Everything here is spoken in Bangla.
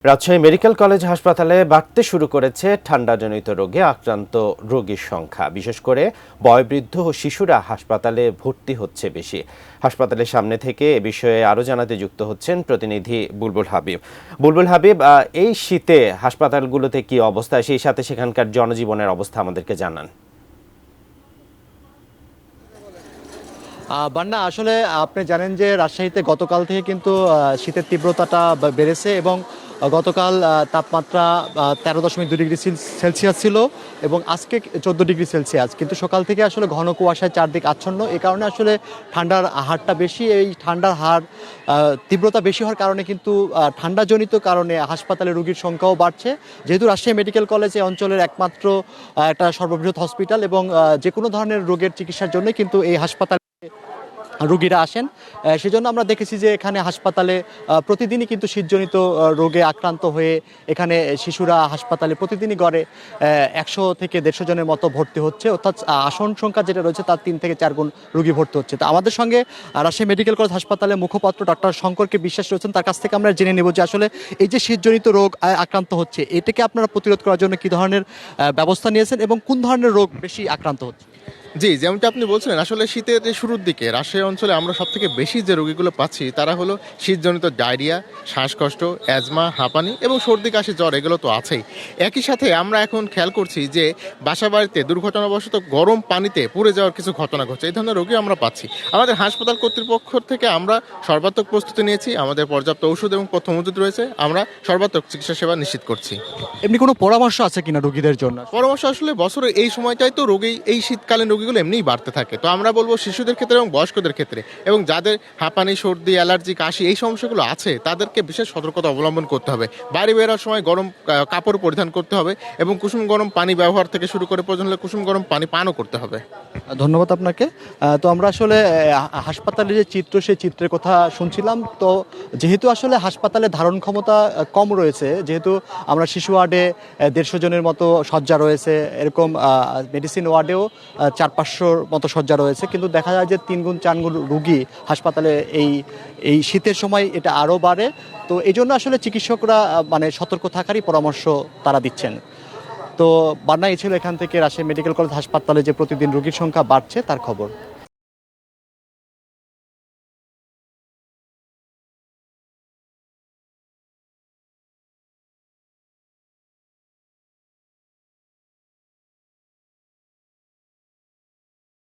রাজশাহী মেডিকেল কলেজ হাসপাতালে বাড়তে শুরু করেছে ঠান্ডাজনিত রোগে আক্রান্ত রোগীর সংখ্যা। বিশেষ করে বয়োবৃদ্ধ ও শিশুরা হাসপাতালে ভর্তি হচ্ছে বেশি। হাসপাতালের সামনে থেকে এ বিষয়ে আরও জানাতে যুক্ত হচ্ছেন প্রতিনিধি বুলবুল হাবিব। বুলবুল হাবিব, এই শীতে হাসপাতালগুলোতে কি অবস্থা, সেই সাথে সেখানকার জনজীবনের অবস্থা আমাদেরকে জানান। বান্না, আসলে আপনি জানেন যে রাজশাহীতে গতকাল থেকে কিন্তু শীতের তীব্রতাটা বেড়েছে এবং গতকাল তাপমাত্রা 13.2 ডিগ্রি সেলসিয়াস ছিল এবং আজকে 14 ডিগ্রি সেলসিয়াস। কিন্তু সকাল থেকে আসলে ঘন কুয়াশায় চারদিক আচ্ছন্ন, এই কারণে আসলে ঠান্ডার হারটা বেশি। এই ঠান্ডার হার তীব্রতা বেশি হওয়ার কারণে কিন্তু ঠান্ডাজনিত কারণে হাসপাতালে রোগীর সংখ্যাও বাড়ছে। যেহেতু রাজশাহী মেডিকেল কলেজ এই অঞ্চলের একমাত্র একটা সর্ববৃহৎ হসপিটাল এবং যে কোনো ধরনের রোগের চিকিৎসার জন্যই কিন্তু এই হাসপাতাল রোগীরা আসেন। সেজন্য আমরা দেখেছি যে এখানে হাসপাতালে প্রতিদিনই কিন্তু শীতজনিত রোগে আক্রান্ত হয়ে এখানে শিশুরা হাসপাতালে প্রতিদিনই গড়ে 100 থেকে 150 জনের মতো ভর্তি হচ্ছে, অর্থাৎ আসন সংখ্যা যেটা রয়েছে তার 3 থেকে 4 গুণ রোগী ভর্তি হচ্ছে। তো আমাদের সঙ্গে রাজশাহী মেডিকেল কলেজ হাসপাতালের মুখপাত্র ডক্টর শঙ্করকে বিশ্বাস রয়েছেন, তার কাছ থেকে আমরা জেনে নেব যে আসলে এই যে শীতজনিত রোগ আক্রান্ত হচ্ছে, এটাকে আপনারা প্রতিরোধ করার জন্য কী ধরনের ব্যবস্থা নিয়েছেন এবং কোন ধরনের রোগ বেশি আক্রান্ত হচ্ছে? জি, যেমনটা আপনি বলছিলেন, আসলে শীতের যে শুরুর দিকে রাজশাহী অঞ্চলে আমরা সবথেকে বেশি যে রোগীগুলো পাচ্ছি তারা হলো শীতজনিত ডায়রিয়া, শ্বাসকষ্ট, অ্যাজমা, হাঁপানি এবং সর্দি কাশি জ্বর, এগুলো তো আছেই। একই সাথে আমরা এখন খেয়াল করছি যে বাসাবাড়িতে দুর্ঘটনাবশত গরম পানিতে পুড়ে যাওয়ার কিছু ঘটনা ঘটছে। এই ধরনের রোগী আমরা পাচ্ছি। আমাদের হাসপাতাল কর্তৃপক্ষ থেকে আমরা সর্বাত্মক প্রস্তুতি নিয়েছি, আমাদের পর্যাপ্ত ঔষধ এবং পথ্য মজুদ রয়েছে, আমরা সর্বাত্মক চিকিৎসা সেবা নিশ্চিত করছি। এমনি কোনো পরামর্শ আছে কিনা রোগীদের জন্য? পরামর্শ আসলে বছরের এই সময়টাই তো রোগী, এই শীতকালীন রোগীগুলো এমনিই বাড়তে থাকে। তো আমরা বলবো শিশুদের ক্ষেত্রে এবং বয়স্কদের ক্ষেত্রে এবং যাদের হাঁপানি, সর্দি, অ্যালার্জি, কাশি এই সমস্যাগুলো আছে তাদেরকে বিশেষ সতর্কতা অবলম্বন করতে হবে। বাইরে বেরোর সময় গরম কাপড় পরিধান করতে হবে এবং কুসুম গরম পানি ব্যবহার থেকে শুরু করে প্রয়োজন হলে কুসুম গরম পানি পানও করতে হবে। ধন্যবাদ আপনাকে। তো আমরা আসলে হাসপাতালের যে চিত্র, সেই চিত্রের কথা শুনছিলাম। তো যেহেতু আসলে হাসপাতালে ধারণ ক্ষমতা কম রয়েছে, যেহেতু আমরা শিশু ওয়ার্ডে 150 জনের মতো শয্যা রয়েছে, এরকম মেডিসিন ওয়ার্ডেও 400-500 মতো শয্যা রয়েছে, কিন্তু দেখা যায় যে 3 গুণ 4 গুণ রুগী হাসপাতালে এই শীতের সময় এটা আরও বাড়ে। তো এই জন্য আসলে চিকিৎসকরা মানে সতর্ক থাকারই পরামর্শ তারা দিচ্ছেন। তো বান্না, এই ছিল এখান থেকে রাজশাহী মেডিকেল কলেজ হাসপাতালে যে প্রতিদিন রোগীর সংখ্যা বাড়ছে তার খবর।